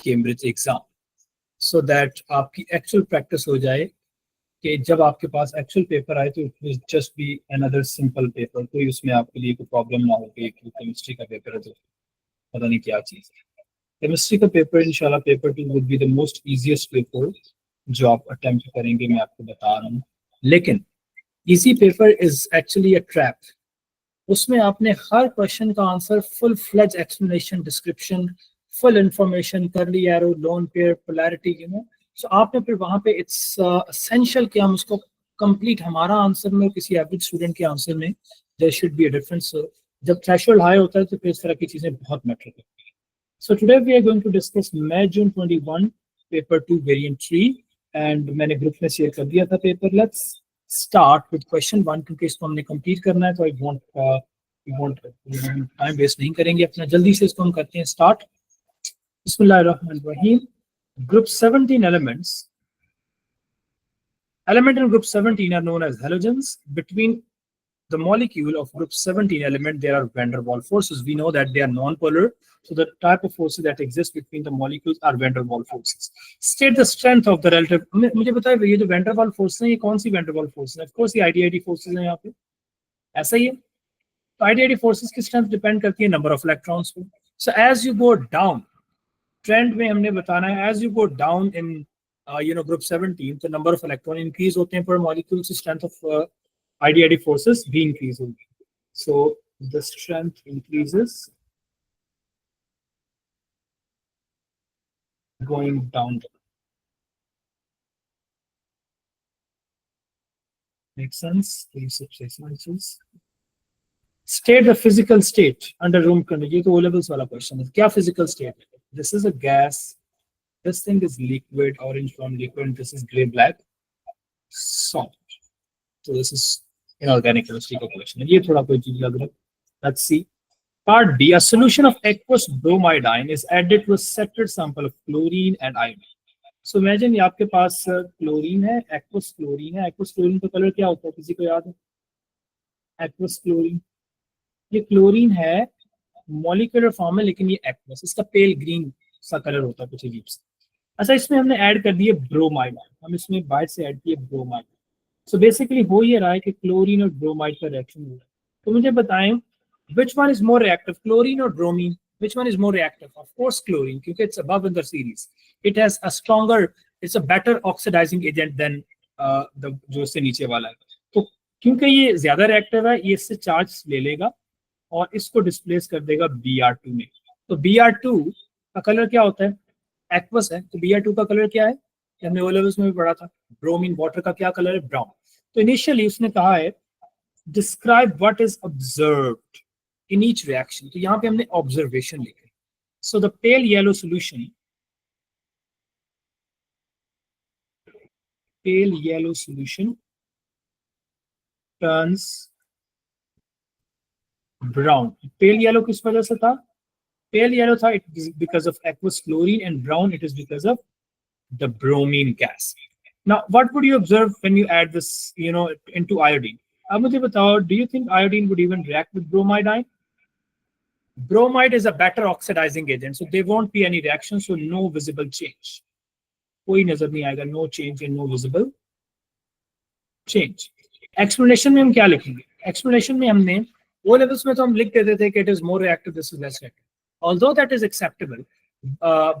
Cambridge exam, so that आपकी actual practice हो जाए कि जब आपके पास actual paper आए तो it will just be another simple paper, कोई उसमें आपके लिए कोई problem ना हो कि chemistry का paper है तो पता नहीं क्या चीज़ है। Chemistry का paper इंशाल्लाह paper 2 would be the most easiest paper जो आप attempt करेंगे, मैं आपको बता रहा हूँ। लेकिन easy paper is actually a trap. उसमें आपने हर क्वेश्चन का answer full fledge explanation, description, full information, curly arrow, lone pair, polarity, you know, so आपने फिर वहां पे इट्स एसेंशियल कि हम उसको कंप्लीट, हमारा आंसर में किसी एवरेज स्टूडेंट के आंसर में there should be a difference. जब थ्रेशोल्ड हाई होता है तो फिर इस तरह की चीजें बहुत मैटर करती हैं। So today we are going to discuss May June 21 paper 2 variant 3 and मैंने ग्रुप में शेयर कर दिया था paper. Let's start with question 1 क्योंकि इसको हमने कंप्लीट करना है तो आई वांट टाइम वेस्ट नहीं करेंगे अपना, जल्दी से इसको हम करते हैं स्टार्ट। बिस्मिल्लाहिर्रहमानिर्रहीम। Group 17 element in group 17 are known as halogens. Between the molecule of group 17 element there are van der Waals forces. We know that they are non-polar, so the type of forces that exist between the molecules are van der Waals forces. State the strength of the relative. मुझे बताइए ये जो van der Waals forces हैं ये कौन सी van der Waals forces हैं? Of course ये IDID forces हैं यहाँ पे, ऐसा ही है। तो IDID forces की strength depend करती है number of electrons पे. So as you go down, trend में हमने बताना है as you go down in group 17 the number of electron increase होते हैं per molecule, so strength of IDID forces भी increase होगी. So the strength increases going down. Makes sense? State the physical state under room condition. ये तो O levels वाला question है. क्या physical state है? This is a gas. This thing is liquid, orange from liquid, and this is gray black salt. So this is inorganic chemistry का question. ये थोड़ा कोई चीज लग रहा है. Let's see. Part B. A solution of aqueous bromidine is added to a separate sample of chlorine and iodine. So imagine ये आपके पास क्लोरीन है, aqueous chlorine है. Aqueous chlorine का कलर क्या होता है? किसी को याद है? Aqueous chlorine. ये क्लोरीन है, मॉलिक्यूलर फॉर्म है, लेकिन ये aqueous, इसका पेल ग्रीन सा कलर होता है कुछ अजीब सा. अच्छा, इसमें हमने ऐड कर दिए ब्रोमाइड, हम इसमें बाहर से ऐड किए ब्रोमाइड. सो बेसिकली हो ये रहा है कि क्लोरीन और ब्रोमाइड का रिएक्शन हो रहा है. तो मुझे बताएं which one is more reactive, chlorine or bromine? Which one is more reactive? Of course chlorine, क्योंकि it's above in the series. It has a stronger, it's a better oxidizing agent than the जो इससे नीचे वाला है. तो क्योंकि ये ज्यादा रिएक्टिव है, ये इससे चार्ज ले लेगा और इसको डिस्प्लेस कर देगा Br2 में. तो Br2 का कलर क्या होता है? एक्वस है. तो Br2 का कलर क्या है? हमने ओ लेवल्स में भी पढ़ा था. ब्रोमीन वाटर का क्या कलर है? ब्राउन. तो इनिशियली उसने कहा है describe what is observed in each reaction. तो यहाँ पे हमने ऑब्जर्वेशन लिखा. So the pale yellow solution turns brown. Pale yellow किस वजह से था? Pale yellow था it is because of aqueous chlorine, and brown it is because of the bromine gas. Now what would you observe when you add this into iodine? अब मुझे बताओ, do you think iodine would even react with bromide? Bromide is a better oxidizing agent, so there won't be any reaction, so no visible change. कोई नजर नहीं आएगा. No change and no visible change. Explanation में हम क्या लिखेंगे? Explanation में हमने O levels में तो हम लिख देते थे कि it is more reactive, this is less reactive. Although that is acceptable,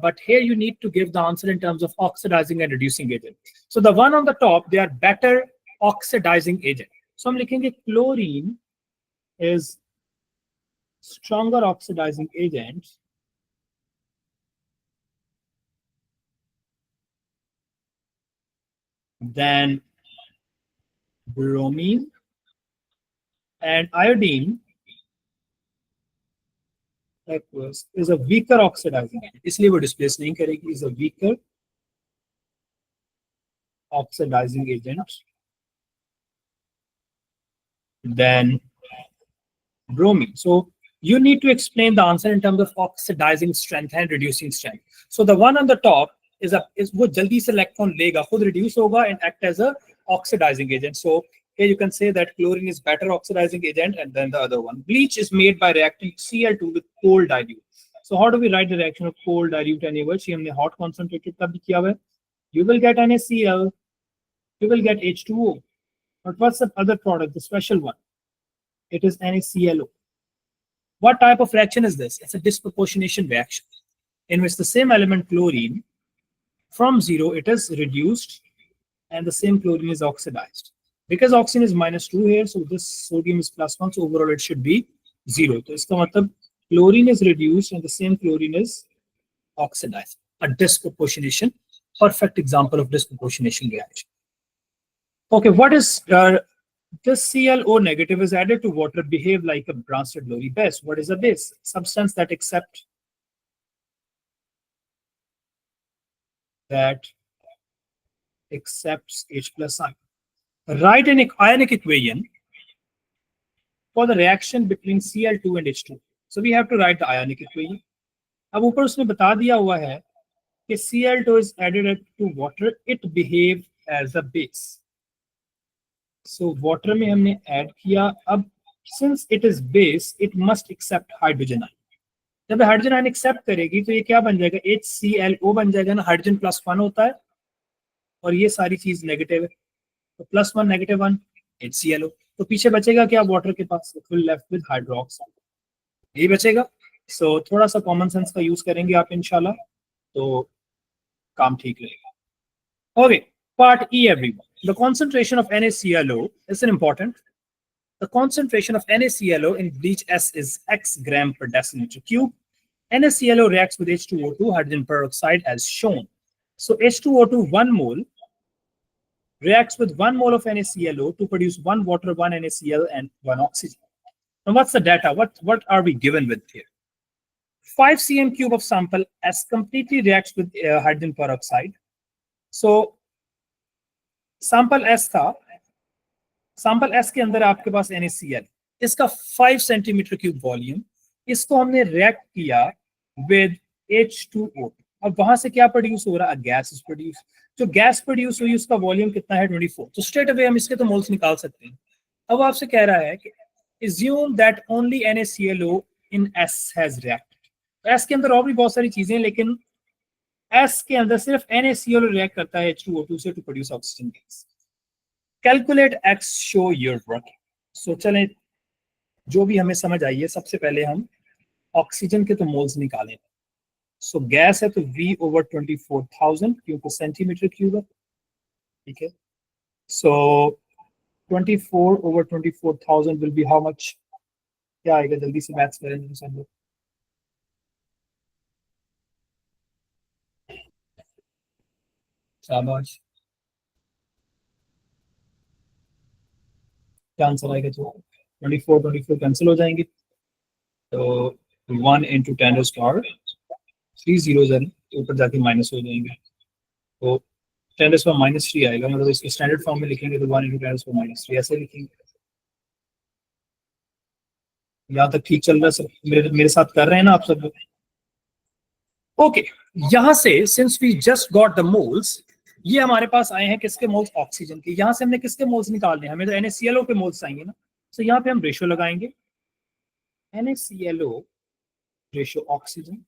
but here you need to give the answer in terms of oxidizing and reducing agent. So the one on the top, they are better oxidizing agent. So I'm looking at chlorine is stronger oxidizing agent than bromine, and iodine aqueous is a weaker oxidizing agent. इसलिए वो displace नहीं करेगी. is a weaker oxidizing agent than bromine. So you need to explain the answer in terms of oxidizing strength and reducing strength. So the one on the top is वो जल्दी से electron लेगा, खुद reduce होगा and act as a oxidizing agent. So here you can say that chlorine is better oxidizing agent and then the other one. Bleach is made by reacting Cl2 with cold dilute. So how do we write the reaction of cold dilute NaOH? ये हमने hot concentrated का भी किया हुआ है. You will get NaCl, you will get H2O. But what's the other product, the special one? It is NaClO. What type of reaction is this? It's a disproportionation reaction in which the same element chlorine, from 0, it is reduced and the same chlorine is oxidized. Because oxygen is -2 here, so this sodium is +1, so overall it should be 0. So इसका मतलब chlorine is reduced and the same chlorine is oxidized. A disproportionation, perfect example of disproportionation reaction. Okay, what is this ClO negative is added to water, behave like a Bronsted-Lowry base. What is a base? Substance that accepts H plus ion. Write an ionic equation for the reaction between Cl2 and H2. So we have to write the ionic equation. अब ऊपर उसने बता दिया हुआ है कि Cl2 is added to water, it behave as a base. So water में हमने add किया. अब since it is base, it must accept hydrogen ion. जब हाइड्रोजन आयन एक्सेप्ट करेगी तो ये क्या बन जाएगा? HClO बन जाएगा ना. हाइड्रोजन +1 होता है और ये सारी चीज नेगेटिव है, तो +1 -1 HClO. तो पीछे बचेगा क्या वाटर के पास? फुल लेफ्ट विद हाइड्रोक्साइड, यही बचेगा. सो थोड़ा सा कॉमन सेंस का यूज करेंगे आप इंशाल्लाह, तो काम ठीक रहेगा. Okay, part E everyone. The concentration of NaClO is important. The concentration of NaClO in bleach S is X gram per decimeter cube. NaClO reacts with H2O2 hydrogen peroxide as shown. So H2O2 1 mole reacts with 1 mole of NaClO to produce 1 water, 1 NaCl and 1 oxygen. Now what's the data? What are we given with here? 5 cm cube of sample S completely reacts with hydrogen peroxide. So sample S था, sample S के अंदर आपके पास NaCl, इसका 5 centimetre cube volume, इसको हमने react किया with H2O. अब वहां से क्या प्रोड्यूस हो रहा है? Gas is produce. जो गैस प्रोड्यूस हुई उसका वॉल्यूम कितना है? 24. तो स्ट्रेट अवे हम इसके तो मोल्स निकाल सकते हैं. अब आपसे कह रहा है कि assume that only NaClO in S has reacted. S के अंदर और भी बहुत सारी चीजें, लेकिन S के अंदर सिर्फ NaClO रिएक्ट करता है H2O2 से to produce oxygen gas. Calculate X, show your working. So चलें, जो भी हमें समझ आई है, सबसे पहले हम ऑक्सीजन के तो मोल्स निकालें. सो गैस है तो V over 24,000 क्योंकि सेंटीमीटर क्यूब है, ठीक है. सो 24 over 24,000 will be how much? क्या आएगा? जल्दी से मैथ्स करें सब लोग. शाबाश, क्या आंसर आएगा? जो 24 कैंसिल हो जाएंगे, तो 1 into 10 raised to power 3 zeros है, ऊपर जाके माइनस हो जाएंगे, तो 10 raised to power -3 आएगा. मतलब इसको स्टैंडर्ड फॉर्म में लिखेंगे तो 1 into 10 raised to power -3 ऐसे लिखेंगे. यहाँ तक ठीक चल रहा है सब? मेरे साथ कर रहे हैं ना आप सब? ओके, यहां से since we just got the moles, ये हमारे पास आए हैं किसके मोल्स? ऑक्सीजन के. यहां से हमने किसके मोल्स निकालने हैं? हमें तो NaClO के मोल्स आएंगे ना. तो यहाँ पे हम रेशियो लगाएंगे, NaClO ratio oxygen.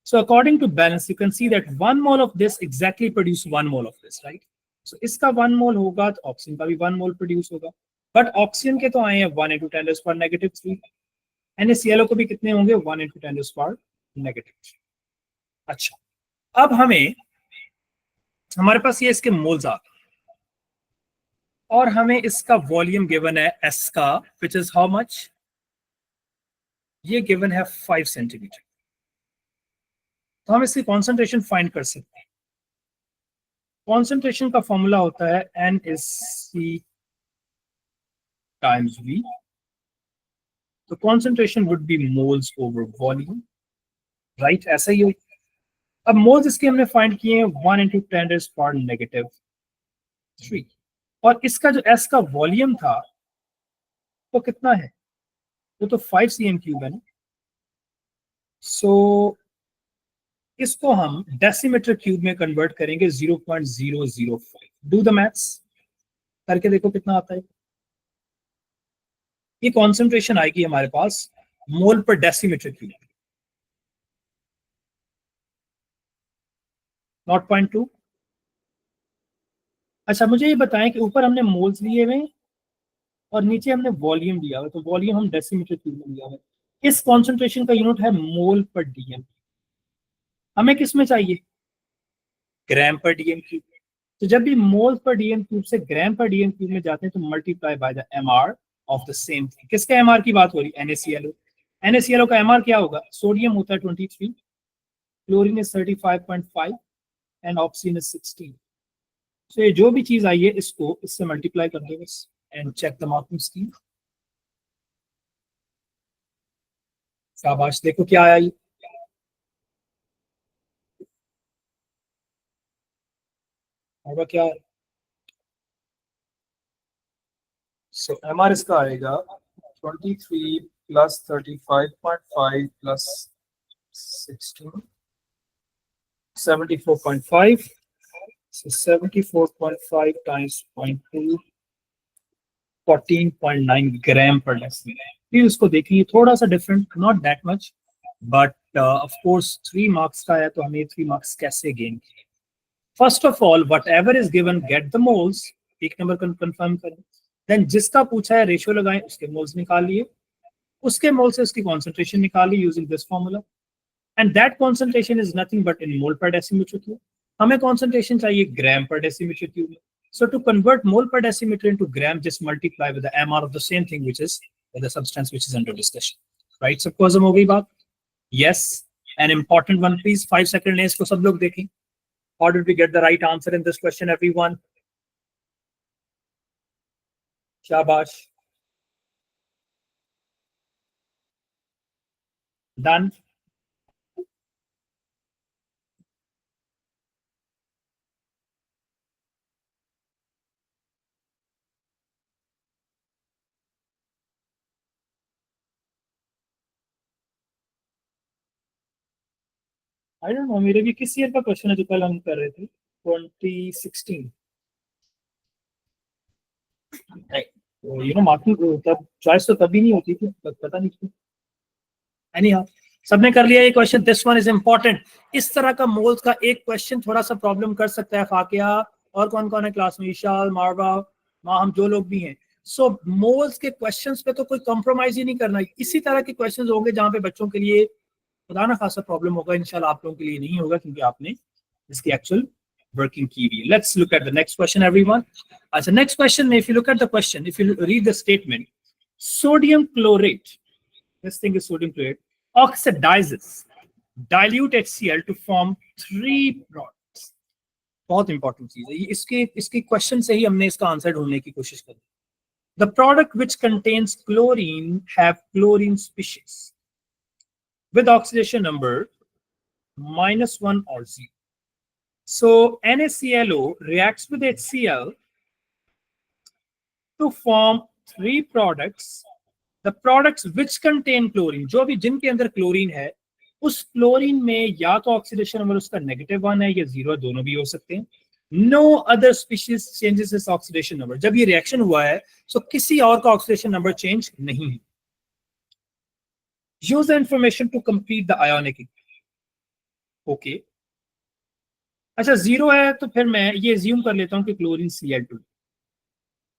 So according to balance, you can see that 1 mole of this exactly produce 1 mole of this, right? So इसका 1 mole होगा तो ऑक्सीजन का भी 1 mole प्रोड्यूस होगा. बट ऑक्सीजन के तो आए हैं 1 into 10 raised to power -3. NaClO को भी कितने होंगे? 1 into 10 raised to power -3. अच्छा, अब हमारे पास ये इसके मोल्स आ गए और हमें इसका वॉल्यूम गिवन है S का, विच इज हाउ मच? ये गिवन है 5 सेंटीमीटर. तो हम इसकी कॉन्सेंट्रेशन फाइंड कर सकते हैं. कॉन्सेंट्रेशन का फॉर्मूला होता है NaC times V. तो concentration would be moles over volume, right? ऐसा ही हो. अब मोल्स इसके हमने फाइंड किए हैं 1 into 10 raised to power -3. और इसका जो S का वॉल्यूम था वो कितना है? वो तो 5 cm क्यूब है ना. सो इसको हम डेसीमीटर क्यूब में कन्वर्ट करेंगे 0.005. डू द मैथ्स, करके देखो कितना आता है. ये कॉन्सेंट्रेशन आएगी हमारे पास मोल पर डेसीमीटर क्यूब. 0.2। अच्छा मुझे ये बताएं कि ऊपर हमने मोल्स लिए हुए हैं और नीचे हमने वॉल्यूम दिया हुआ है, तो वॉल्यूम हम डेसीमीटर क्यूब में लिया हुआ है। इस कॉन्सेंट्रेशन का यूनिट है मोल पर डीएम। हमें किस में चाहिए? ग्राम पर डीएम क्यूब। तो जब भी मोल पर डीएम क्यूब से ग्राम पर डीएम क्यूब में जाते हैं तो multiply by the MR of the same thing. किसका एमआर की बात हो रही है? NaClO। NaClO का एमआर क्या होगा? सोडियम होता है 23, chlorine is 35.5 and oxygen is 16। तो ये जो भी चीज आई है इसको इससे मल्टीप्लाई कर दो बस and check the marking scheme. शाबाश, देखो क्या आया ये। होगा क्या? सो एमआर इसका आएगा 23 प्लस 35.5 प्लस 16, 74.5। So 74.5 times 0.2, 14.9 ग्राम पर डेसिमीटर। फिर उसको देखेंगे थोड़ा सा different, not that much, but of course 3 marks का है तो हमें 3 मार्क्स कैसे गेन किए? First of all what ever is given get the moles, एक नंबर कंफर्म करें। देन जिसका पूछा है रेशियो लगाएं, उसके मोल्स निकाल लिए, उसके मोल से उसकी कॉन्सेंट्रेशन निकाली using this formula, and that concentration is nothing but in mole per decimetre cube. हमें कॉन्सेंट्रेशन चाहिए ग्राम पर डेसीमीटर क्यूब में। So to convert mole per decimeter into gram, just multiply with the MR of the same thing, which is with the substance which is under discussion. Right? Suppose हम हो गई बात? Yes. An important one, please. 5 second लें इसको सब लोग देखें. How did we get the right answer in this question, everyone? शाबाश. Done. I don't know. मेरे भी किस ईयर का क्वेश्चन है जो कल हम कर रहे थे? 2016. You know, मार्किंग तब चॉइस तो तभी नहीं होती थी, पता नहीं क्यों। Anyhow, सबने कर लिया ये question. This one is important. इस तरह का मोल्स का एक क्वेश्चन थोड़ा सा प्रॉब्लम कर सकता है। फाकिया और कौन कौन है क्लास में? ईशाल, मारवा, हम जो लोग भी हैं। सो मोल्स के क्वेश्चंस पे तो कोई कॉम्प्रोमाइज ही नहीं करना। इसी तरह के क्वेश्चंस होंगे जहां पे बच्चों के लिए खुदा ना खासा प्रॉब्लम होगा। इंशाल्लाह आप लोगों के लिए नहीं होगा क्योंकि आपने इसकी एक्चुअल वर्किंग की हुई है। Let's look at the next question everyone. अच्छा, नेक्स्ट क्वेश्चन में if you look at the question, if you read the statement, sodium chlorate, this thing is sodium chlorate, oxidizes dilute HCl to form 3 products. बहुत important चीज है इसके question से ही हमने इसका answer ढूंढने की कोशिश करी। The product which contains chlorine have chlorine species with oxidation number -1 or 0. So NaClO reacts with HCl to form 3 products. The products which contain chlorine, जो भी जिनके अंदर क्लोरीन है, उस क्लोरीन में या तो ऑक्सीडेशन नंबर उसका -1 है या 0, दोनों भी हो सकते हैं। नो अदर स्पीशीज चेंजेस इस ऑक्सीडेशन नंबर। जब ये रिएक्शन हुआ है तो किसी और का ऑक्सीडेशन नंबर चेंज नहीं है। Use the information to complete the ionic. Okay, अच्छा 0 है तो फिर मैं ये एज्यूम कर लेता हूं कि क्लोरीन Cl2।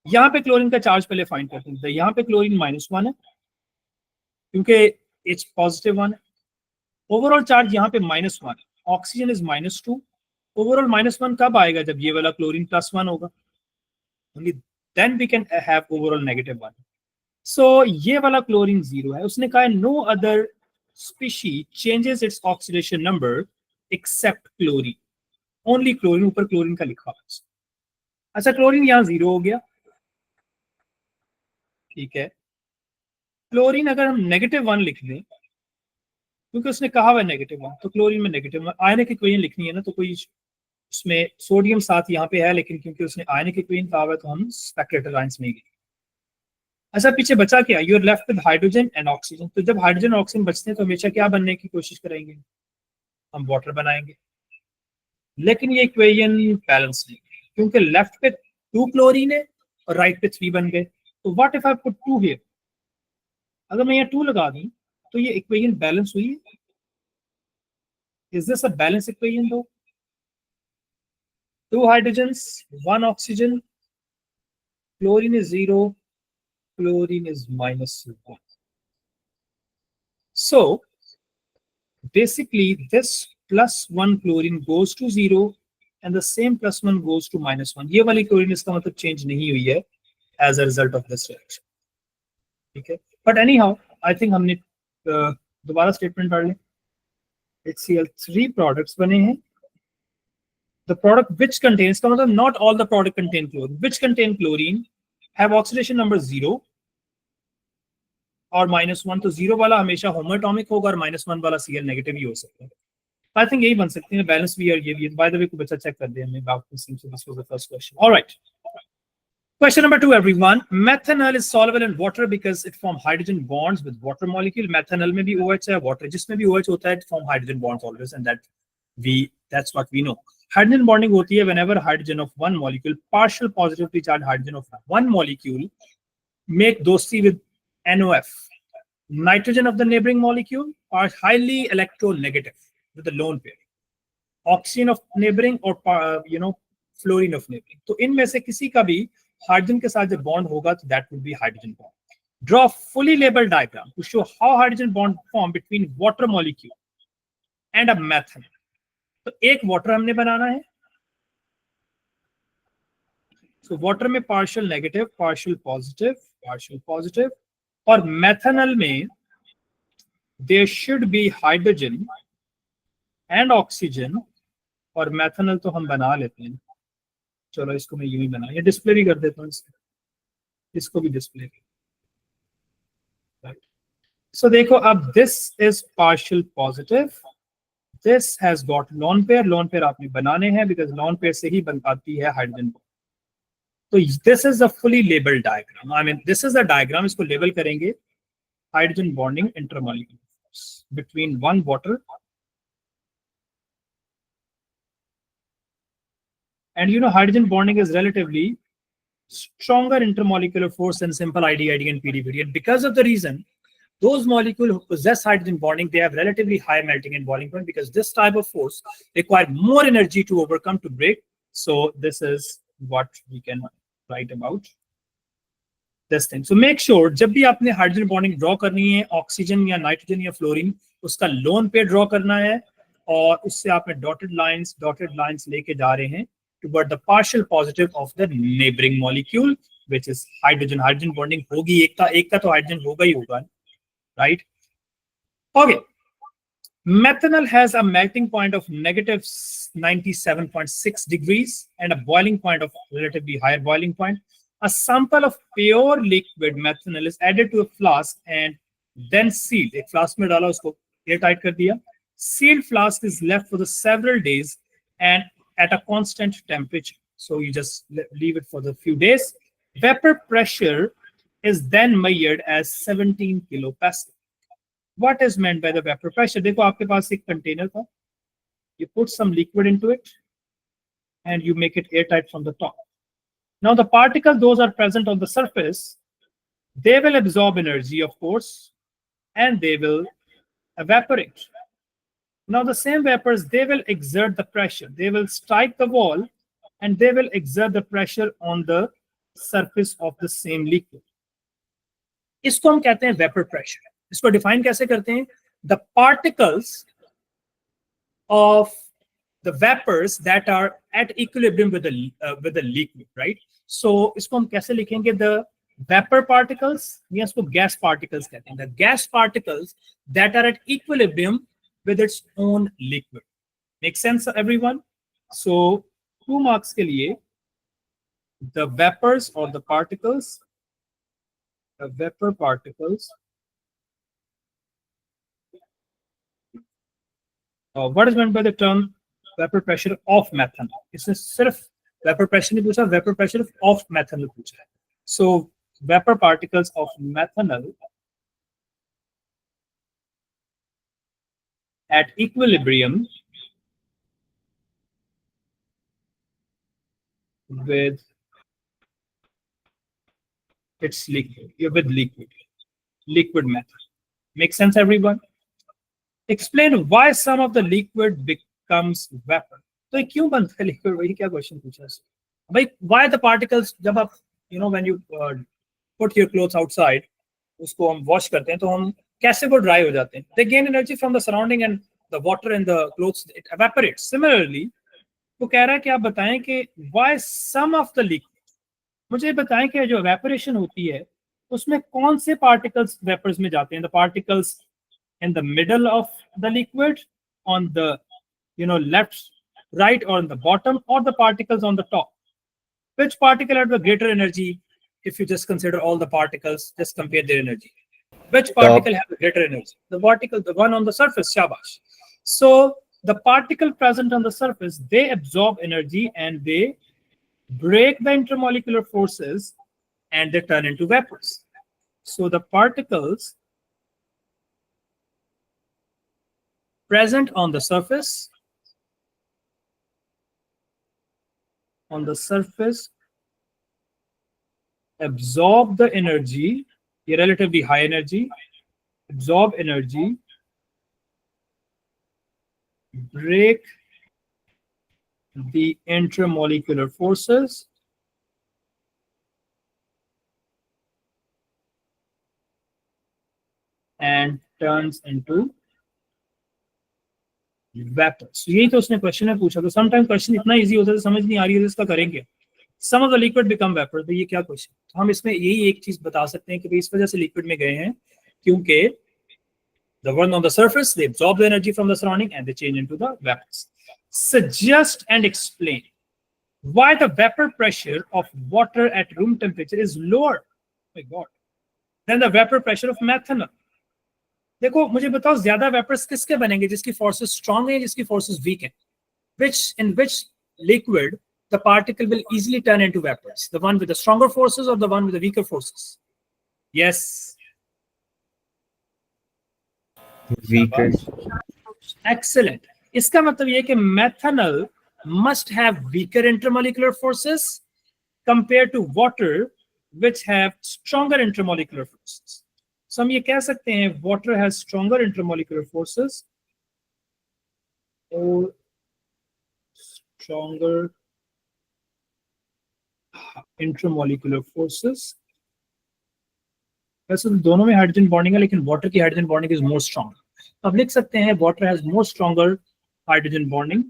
यहाँ पे क्लोरीन का चार्ज पहले फाइंड करते हैं। यहाँ पे क्लोरीन -1 है क्योंकि H +1 है। ओवरऑल चार्ज यहाँ पे -1 है। Oxygen is -2। ओवरऑल -1 कब आएगा? जब ये वाला क्लोरीन +1 होगा। only then we can have overall -1. So ये वाला क्लोरीन 0 है। उसने कहा no other species changes its oxidation number except chlorine. Only chlorine, ऊपर क्लोरीन का लिखा हुआ है। अच्छा, क्लोरीन यहाँ 0 हो गया, ठीक है। क्लोरीन अगर हम -1 लिख दें, क्योंकि उसने कहा हुआ है -1, तो क्लोरीन में -1 आयनिक इक्वेशन लिखनी है ना, तो कोई उसमें सोडियम साथ यहाँ पे है, लेकिन क्योंकि उसने आयनिक इक्वेशन कहा हुआ है तो हम स्पेक्युलेटर लाइंस में गए। अच्छा, पीछे बचा क्या? You're left with hydrogen and oxygen. तो जब हाइड्रोजन और ऑक्सीजन बचते हैं तो हमेशा क्या बनने की कोशिश करेंगे? हम वाटर बनाएंगे। लेकिन ये इक्वेशन बैलेंस नहीं है क्योंकि लेफ्ट पे 2 क्लोरीन है और राइट पे 3 बन गए। तो what if I put 2 here? अगर मैं यहाँ 2 लगा दूं तो ये इक्वेशन बैलेंस हुई है? Is this a balance equation दो? 2 hydrogens, 1 oxygen, chlorine is 0, chlorine is -1. So basically this +1 chlorine goes to 0 and the same +1 goes to -1. ये वाली chlorine इसका मतलब change नहीं हुई है as a result of this reaction. Okay, but anyhow I think हमने दोबारा statement पढ़ लें. HCl3 products बने हैं. The product which contains, का मतलब not all the product contain chlorine, which contain chlorine have oxidation number 0 और -1. तो 0 वाला हमेशा होमोएटॉमिक होगा और -1 वाला Cl नेगेटिव ही हो सकता है. I think यही बन सकते हैं. बैलेंस भी और ये भी. By the way, कुछ बच्चा चेक कर दे हमें. This was the first question. All right. Question number 2, everyone. Methanol is soluble in water because it forms hydrogen bonds with water molecule. Methanol में भी OH है, water जिसमें भी OH होता है, it form hydrogen bonds always, and that's what we know. Hydrogen bonding होती है whenever hydrogen of one molecule, partial positively charged hydrogen of one molecule, make दोस्ती with NOF. Nitrogen of the neighboring molecule are highly electronegative with the lone pair. Oxygen of neighboring or fluorine of neighboring. तो इनमें से किसी का भी hydrogen के साथ जब बॉन्ड होगा तो that would be hydrogen bond. Draw a fully labeled diagram to show how hydrogen bond form between water molecule and a methanol. तो एक वाटर हमने बनाना है. So water में partial negative, partial positive, और methanol में there should be hydrogen and oxygen. और methanol तो हम बना लेते हैं. चलो इसको मैं यूं ही बना, ये डिस्प्ले भी कर देता हूँ. इसको भी डिस्प्ले. So देखो अब this is partial positive. This has got lone pair. Lone pair आपने बनाने हैं because lone pair से ही बन पाती है hydrogen bond. तो this is a fully labeled diagram. I mean this is a diagram. इसको label करेंगे hydrogen bonding intermolecular force between one water and hydrogen bonding is relatively stronger intermolecular force than simple IDID and PDPD, and because of the reason those molecules who possess hydrogen bonding, they have relatively high melting and boiling point because this type of force require more energy to overcome to break. So this is what we can write about this thing. So make sure जब भी आपने hydrogen bonding draw करनी है oxygen या nitrogen या fluorine, उसका lone pair draw करना है और उससे आपने dotted lines लेके जा रहे हैं toward the partial positive of the neighboring molecule, which is hydrogen. Hydrogen bonding होगी, एक का तो हाइड्रोजन होगा ही होगा, right? Okay. Methanol has a melting point of negative 97.6 degrees and a boiling point of relatively higher boiling point. A sample of pure liquid methanol is added to a flask and then sealed. एक flask में डाला, उसको airtight कर दिया. Sealed flask is left for the several days and at a constant temperature. So you just leave it for the few days. Vapor pressure is then measured as 17 kilopascal. What is meant by the vapor pressure? देखो आपके पास एक container था. You put some liquid into it and you make it airtight from the top. Now the particles, those are present on the surface, they will absorb energy, of course, and they will evaporate. Now the same vapors, they will exert the pressure. They will strike the wall and they will exert the pressure on the surface of the same liquid. इसको हम कहते हैं vapor pressure. इसको define कैसे करते हैं? The particles of the vapors that are at equilibrium with the liquid, right? So इसको हम कैसे लिखेंगे? The vapor particles, या इसको gas particles कहते हैं. The gas particles that are at equilibrium with its own liquid. Make sense, everyone? So 2 marks के लिए the vapors or the particles, the vapor particles. What is meant by the term vapor pressure of methanol? इसने सिर्फ vapor pressure नहीं पूछा, vapor pressure of methanol पूछा है. So vapor particles of methanol at equilibrium with its liquid, liquid method. Make sense, everyone? Explain why some of the liquid becomes vapor. तो ये क्यों बनता है लिक्विड, वही क्या क्वेश्चन पूछा है भाई, व्हाई द पार्टिकल्स, जब आप when you put your clothes outside, उसको हम वॉश करते हैं तो हम कैसे वो ड्राई हो जाते हैं, they gain energy from the surrounding and the water and the clothes it evaporates. Similarly वो कह रहा है कि आप बताएं कि why some of the liquid, मुझे बताएं कि जो एवेपोरेशन होती है उसमें कौन से पार्टिकल्स वेपर्स में जाते हैं, the particles in the middle of the liquid, on the left, right, or on the bottom, or the particles on the top. Which particle had the greater energy? If you just consider all the particles, just compare their energy. Which Top. particle has the greater energy? The particle, the one on the surface, shabash. So the particle present on the surface, they absorb energy and they break the intermolecular forces and they turn into vapors. So the particles present on the surface absorb the energy, relatively high energy, absorb energy, break the intermolecular forces, and turns into vapors. यही तो उसने question में पूछा। तो sometime question इतना easy होता है तो समझ नहीं आ रही है इसका करेंगे। Some of the liquid become vapour, तो ये क्या क्वेश्चन, तो हम इसमें यही एक चीज बता सकते हैं कि इस वजह से लिक्विड में गए हैं क्योंकि the one on the surface, they absorb the energy from the surrounding and they change into the vapors. Suggest and explain why the vapor pressure of water at room temperature is lower, oh my god, than the vapor pressure of methanol. देखो मुझे बताओ ज्यादा vapours किसके बनेंगे, जिसकी forces strong है, जिसकी forces week है। which liquid the particle will easily turn into vapors, the one with the stronger forces or the one with the weaker forces? Yes, Weaker. excellent. इसका मतलब ये कि methanol must have weaker intermolecular forces compared to water which have stronger intermolecular forces. So हम ये कह सकते हैं water has stronger intermolecular forces or stronger intramolecular forces. वैसे तो दोनों में हाइड्रोजन बॉन्डिंग है लेकिन वाटर की hydrogen bonding is more strong. अब लिख सकते हैं water has more stronger hydrogen bonding.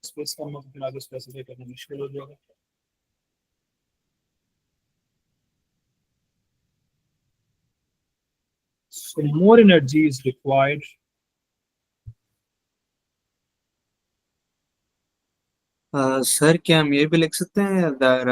Space का मतलब फिर आगे स्पेसिफाई करना मुश्किल हो जाएगा। So more energy is required. Sir क्या हम ये भी लिख सकते हैं that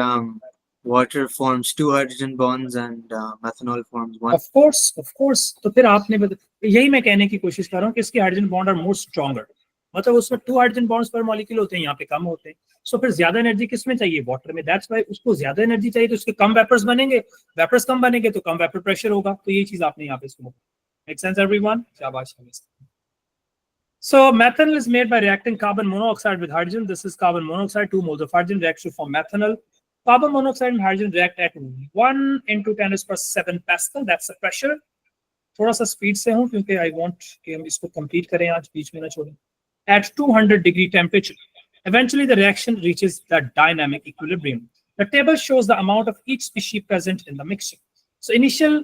water forms two hydrogen bonds and methanol forms one? Of course, तो फिर आपने यही मैं कहने की कोशिश कर रहा हूँ कि इसकी hydrogen bond are more stronger, मतलब उसमें 2 हाइड्रोजन बॉन्ड्स पर मॉलिक्यूल होते हैं, यहाँ पे कम होते हैं। सो फिर ज्यादा एनर्जी किसमें चाहिए, वाटर में। दैट्स व्हाई उसको ज्यादा एनर्जी चाहिए तो उसके कम वेपर्स बनेंगे, वेपर्स कम बनेंगे तो कम वेपर प्रेशर होगा। तो ये चीज आपने यहाँ पे इसको मेक सेंस एवरीवन, शाबाश। So methanol is made by reacting carbon monoxide with hydrogen. This is carbon monoxide, 2 moles of hydrogen reacts to form methanol. Carbon monoxide and hydrogen react at 1 into 10⁷ Pascal. That's the pressure. थोड़ा सा speed से हूँ क्योंकि I want कि हम इसको complete करें आज, बीच में ना छोड़ें। At 200 degree temperature, eventually the reaction reaches the dynamic equilibrium. The table shows the amount of each species present in the mixture. So initial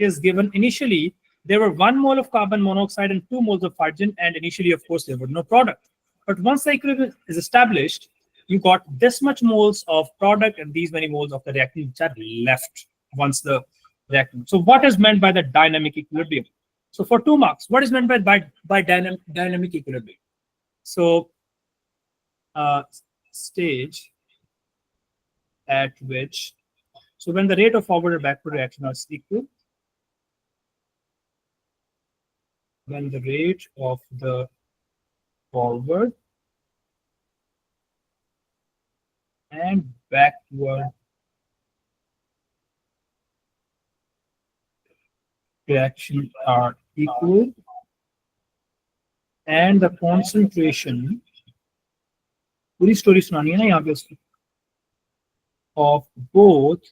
is given. Initially, there were 1 mole of carbon monoxide and 2 moles of hydrogen, and initially, of course, there were no product. But once the equilibrium is established, you got this much moles of product and these many moles of the reactant which are left once the reactant. So what is meant by the dynamic equilibrium? So for 2 marks, what is meant by dynamic equilibrium? So stage at which, so when the rate of forward and backward reaction are equal, when the rate of the forward and backward reaction are equal and the concentration, पूरी story सुनानी है ना यहाँ पे उसकी, of both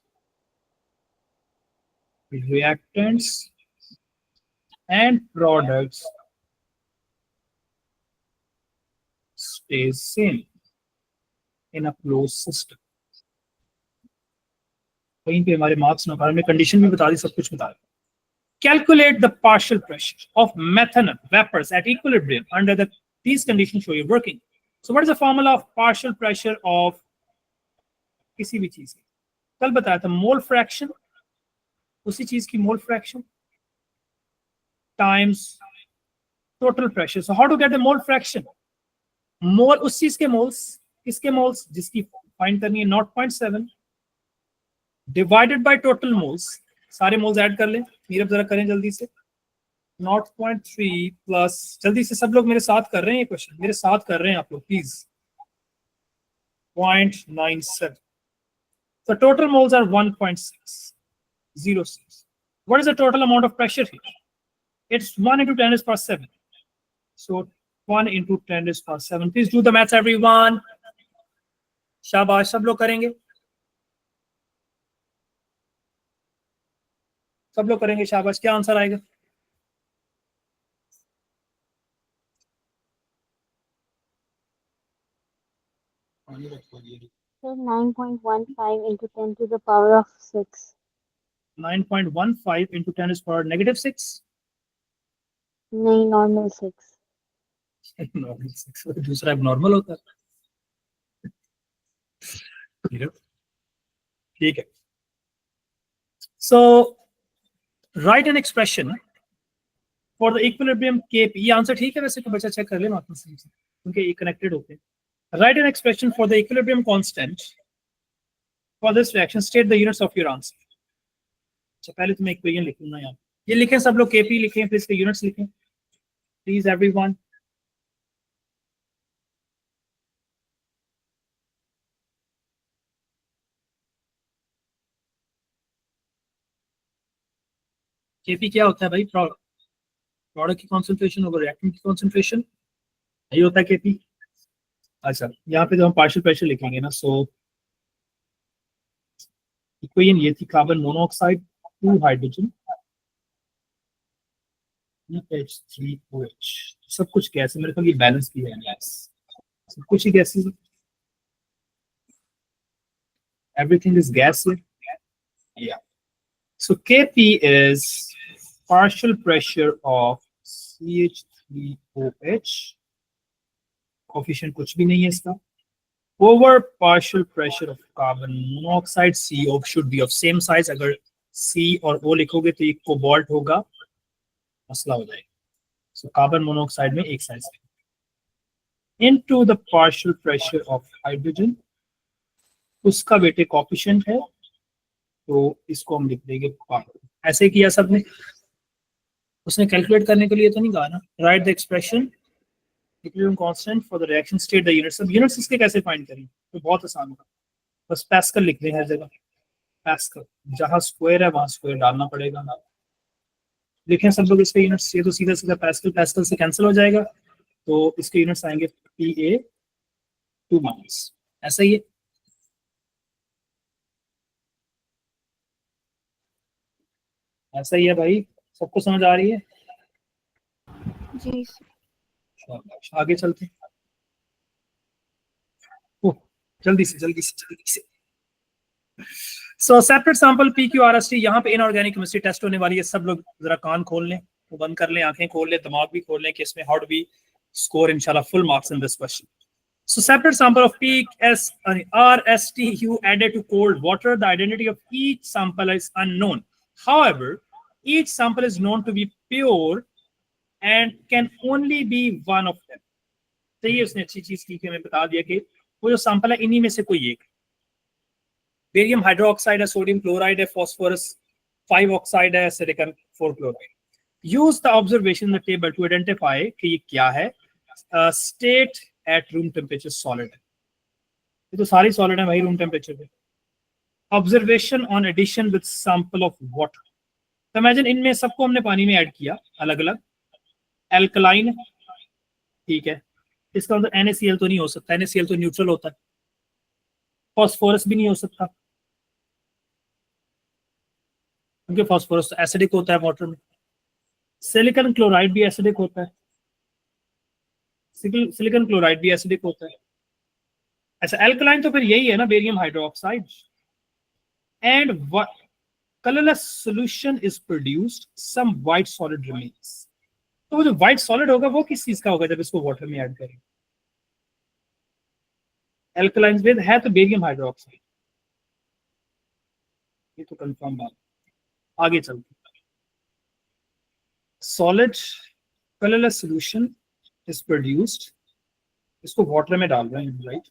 reactants and products stays same in a closed system. कहीं पे हमारे मार्क्स ना हमें कंडीशन भी बता दी, सब कुछ बता दी. Calculate the partial pressure of methanol vapors at equilibrium under these conditions show you working. So what is the formula of partial pressure of किसी भी चीज की? कल बताया था मोल फ्रैक्शन, उसी चीज की mole fraction times total pressure. So how to get the mole fraction? मोल उस चीज के मोल्स, किसके मोल्स? जिसकी फाइंड करनी है 0.7 डिवाइडेड बाय टोटल मोल्स. सारे मोल्स ऐड कर लें, मीरब जरा करें जल्दी से. 0.3 प्लस, जल्दी से सब लोग मेरे साथ कर रहे हैं ये क्वेश्चन, मेरे साथ कर रहे हैं आप लोग please. 0.97. So total moles are 1.606. What is the total amount of pressure here? It's 1 into 10 is power 7. So 1 into 10 is power 7. Please do the maths, everyone. शाबाश, सब लोग करेंगे, सब लोग करेंगे, शाबाश. क्या आंसर आएगा? So 9.15 into 10 to the power of 6. 9.15 into 10 is power negative 6. नहीं, normal 6. Normal 6. दूसरा abnormal होता है. ठीक है. So write an expression for the equilibrium Kp. ये आंसर ठीक है वैसे, तो बच्चा चेक कर ले मार्क्स से, क्योंकि ये कनेक्टेड होते हैं. Write an expression for the equilibrium constant for this reaction. State the units of your answer. अच्छा, पहले तो मैं इक्वेशन लिखूंगा यहाँ. ये लिखें सब लोग, Kp लिखें, फिर इसके यूनिट्स लिखें प्लीज एवरीवन. Kp क्या होता है भाई? प्रोडक्ट की कॉन्सेंट्रेशन ओवर रिएक्टेंट की कॉन्सेंट्रेशन, यही होता है Kp. अच्छा, यहाँ पे जब हम पार्शियल प्रेशर लिखेंगे ना, सो इक्वेशन ये थी, कार्बन मोनोऑक्साइड 2 हाइड्रोजन H3OH. सब कुछ गैस है, मेरे ख्याल ये बैलेंस भी है गैस, सब कुछ ही गैस है. Everything is gas here. Yeah. So Kp is partial pressure of CH3OH. Coefficient कुछ भी नहीं है इसका. Over partial pressure of carbon monoxide, CO should be of same size. अगर C और O लिखोगे तो ये कोबाल्ट होगा, मसला हो जाएगा. So carbon monoxide में एक size. Into the partial pressure of hydrogen, उसका बेटे कोफिशिएंट है, तो इसको हम लिख देंगे ऐसे किया सबने. उसने कैलकुलेट करने के लिए तो नहीं कहा ना. Right the expression equilibrium constant for the reaction, state the units. अब यूनिट्स इसके कैसे फाइंड करें? तो बहुत आसान होगा, बस पास्कल लिख दें हर जगह. पास्कल, जहां स्क्वायर है वहां स्क्वायर डालना पड़ेगा ना. लिखें सब लोग इसके यूनिट्स. ये तो सीधा सीधा पास्कल पास्कल से कैंसिल हो जाएगा, तो इसके यूनिट्स आएंगे PA 2 माइनस. ऐसा ही है. ऐसा ही है भाई, सबको समझ आ रही है? जी. आगे चलते हैं. ओह, जल्दी से जल्दी से जल्दी से. सो सेपरेट सैंपल PQRST. यहाँ पे इनऑर्गेनिक केमिस्ट्री टेस्ट होने वाली है. सब लोग जरा कान खोल लें, वो बंद कर लें, आंखें खोल लें, दिमाग भी खोल लें कि इसमें हाउ डू वी स्कोर इंशाल्लाह full marks in this question. So separate sample of PQRST you added to cold water. The identity of each sample is unknown. However, each sample is known to be pure and can only be one of them. तो ये उसने अच्छी चीज की कि हमें बता दिया कि वो जो सैंपल है इन्हीं में से कोई एक. बेरियम हाइड्रोक्साइड है, सोडियम क्लोराइड है, फास्फोरस 5 ऑक्साइड है, silicon 4 chloride. Use the observation in the table to identify कि ये क्या है. State at room temperature solid है. ये तो सारी सॉलिड है भाई रूम टेम्परेचर पे. Observation on addition with sample of water. तो इमेजिन इनमें सबको हमने पानी में ऐड किया अलग अलग. एल्कलाइन, ठीक है, इसका मतलब NaCl तो नहीं हो सकता, NaCl तो न्यूट्रल होता है. फास्फोरस भी नहीं हो सकता, क्योंकि फास्फोरस तो एसिडिक होता है वाटर में. सिलिकॉन क्लोराइड भी एसिडिक होता है. सिलिकॉन क्लोराइड भी एसिडिक होता है। अच्छा, एल्कलाइन तो फिर यही है ना, barium hydroxide. And colourless solution is produced, some white solid remains. तो वो जो व्हाइट सॉलिड होगा वो किस चीज का होगा जब इसको वाटर में ऐड करें? एल्कलाइन विद है तो बेरियम हाइड्रोक्साइड, ये तो कंफर्म बात। आगे चलते, solid colourless solution is produced, इसको वाटर में डाल रहे हैं, राइट?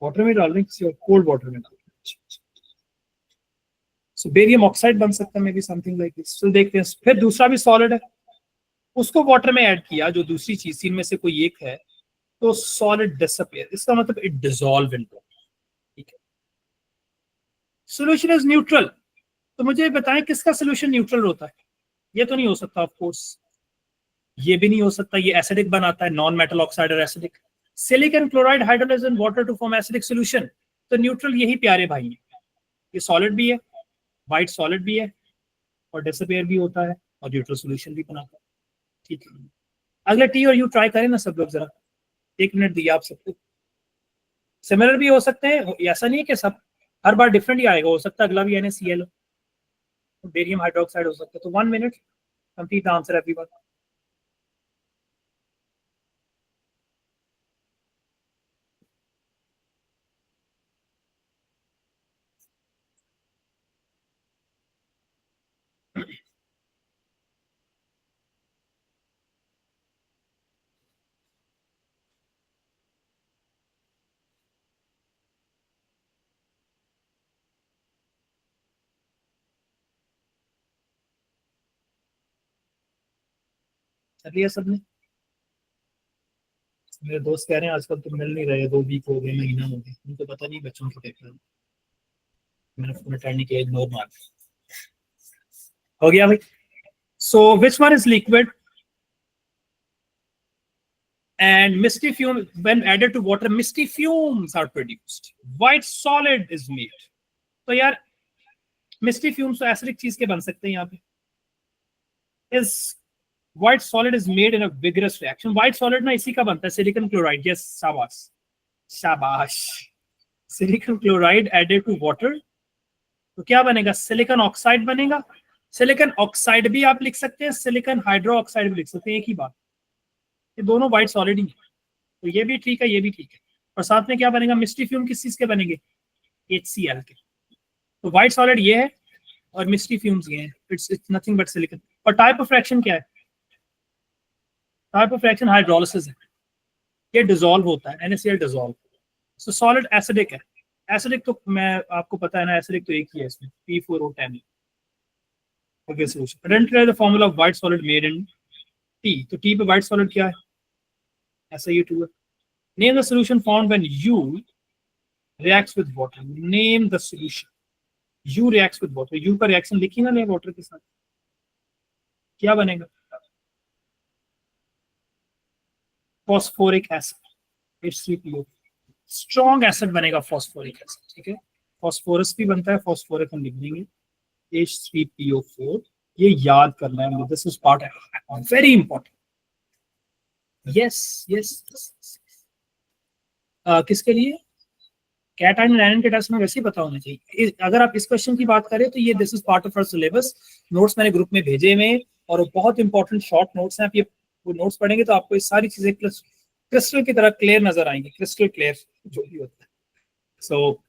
वाटर में डाल रहे हैं, किसी और कोल्ड वाटर में डाल रहे हैं। सो बेरियम ऑक्साइड बन सकता है, may be something like this. तो देखते हैं, फिर दूसरा भी सॉलिड है, उसको वाटर में ऐड किया, जो दूसरी चीज इनमें से कोई एक है, तो सॉलिड डिसअपियर, इसका मतलब इट डिसॉल्व इन वाटर, ठीक है। सोल्यूशन इज न्यूट्रल, तो मुझे बताएं किसका सोल्यूशन न्यूट्रल होता है? ये तो नहीं हो सकता ऑफ कोर्स, ये भी नहीं हो सकता, ये एसिडिक बनाता है, नॉन मेटल ऑक्साइड और acidic. Silicon chloride hydrolyse in water to form acidic solution, तो न्यूट्रल यही प्यारे भाई हैं, ये सॉलिड भी है, व्हाइट सॉलिड भी है, और डिसअपियर भी होता है, और न्यूट्रल सॉल्यूशन भी बनाता है, ठीक है। अगला टी और यू ट्राई करें ना सब लोग जरा, 1 मिनट दिया आप सबको। सिमिलर भी हो सकते हैं, ऐसा नहीं है कि सब हर बार डिफरेंट ही आएगा, हो सकता है अगला भी NaCl हो, बेरियम हाइड्रोक्साइड हो सकता है। तो 1 minute, complete the answer everyone. चलिए सबने, मेरे दोस्त कह रहे हैं आजकल तो मिल नहीं रहे, 2 वीक हो गए, महीना हो गया, उनको पता नहीं बच्चों को देख रहा हूँ, मैंने फोन अटेंड नहीं किया, इग्नोर मार हो गया भाई। So which one is liquid and misty fume when added to water, misty fumes are produced, white solid is made। तो यार मिस्टी फ्यूम्स तो एसिडिक चीज के बन सकते हैं यहाँ पे। इस white solid is made in a vigorous reaction, white solid ना इसी का बनता है, सिलिकॉन क्लोराइड। यस, शाबाश शाबाश, silicon chloride added to water, तो क्या बनेगा? सिलिकॉन ऑक्साइड बनेगा। सिलिकॉन ऑक्साइड भी आप लिख सकते हैं, सिलिकॉन हाइड्रो ऑक्साइड भी लिख सकते हैं, एक ही बात, ये दोनों व्हाइट सॉलिड ही है, तो ये भी ठीक है, ये भी ठीक है। और साथ में क्या बनेगा? मिस्टी फ्यूम किस चीज के बनेंगे? HCl के। तो व्हाइट सॉलिड ये है और मिस्टी फ्यूम्स ये हैं, इट्स नथिंग बट सिलिकॉन। और टाइप ऑफ रिएक्शन क्या है? टाइप ऑफ रिएक्शन हाइड्रोलिसिस है, ये डिसॉल्व होता है, NaCl डिसॉल्व। सो सॉलिड एसिडिक है, एसिडिक तो मैं आपको पता है ना, एसिडिक तो एक ही है इसमें, P4O10। Okay, solution identify the formula of white solid made in T, तो टी पे व्हाइट सॉलिड क्या है? SiO2 है। Name the solution found when U reacts with water, name the solution। U reacts with water, U का reaction लिखी ना, water के साथ क्या बनेगा? Phosphoric acid, H3PO, strong acid बनेगा फॉस्फोरिक एसिड, ठीक है। फॉस्फोरस भी बनता है, फॉस्फोरिक हम लिख देंगे, H3PO4, ये याद करना है, this is part very important. Yes yes, किसके लिए? कैटायन एंड एनायन के टेस्ट में वैसे ही पता होना चाहिए। अगर आप इस क्वेश्चन की बात करें तो ये this is part of our syllabus, notes मैंने ग्रुप में भेजे हुए हैं, और बहुत इंपॉर्टेंट शॉर्ट नोट्स हैं। आप ये नोट्स पढ़ेंगे तो आपको ये सारी चीजें क्रिस्टल की तरह क्लियर नजर आएंगी, क्रिस्टल क्लियर जो भी होता है। सो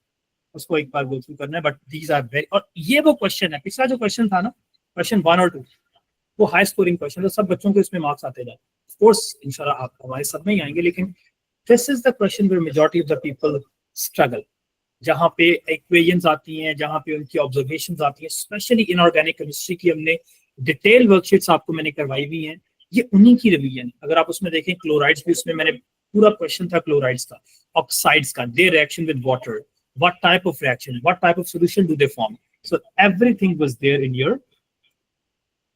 उसको एक बार गो थ्रू करना है, बट दीज आर वेरी, और ये वो क्वेश्चन है, पिछला जो क्वेश्चन था ना, क्वेश्चन 1 और 2, वो हाई स्कोरिंग क्वेश्चन, तो सब बच्चों को इसमें मार्क्स आते जाते हैं। ऑफ कोर्स इंशाल्लाह आप हमारे सब में ही आएंगे, लेकिन this is the question where majority of the people struggle, जहाँ पे इक्वेशंस आती हैं, जहाँ पे उनकी ऑब्जर्वेशंस आती हैं, स्पेशली इनऑर्गेनिक केमिस्ट्री की हमने डिटेल वर्कशीट्स आपको मैंने करवाई हुई हैं, ये उन्हीं की रिवीजन। अगर आप उसमें देखें क्लोराइड्स भी, उसमें मैंने पूरा क्वेश्चन था क्लोराइड्स का, ऑक्साइड्स का, they reaction with water, what type of reaction, what type of solution do they form, so everything was there in your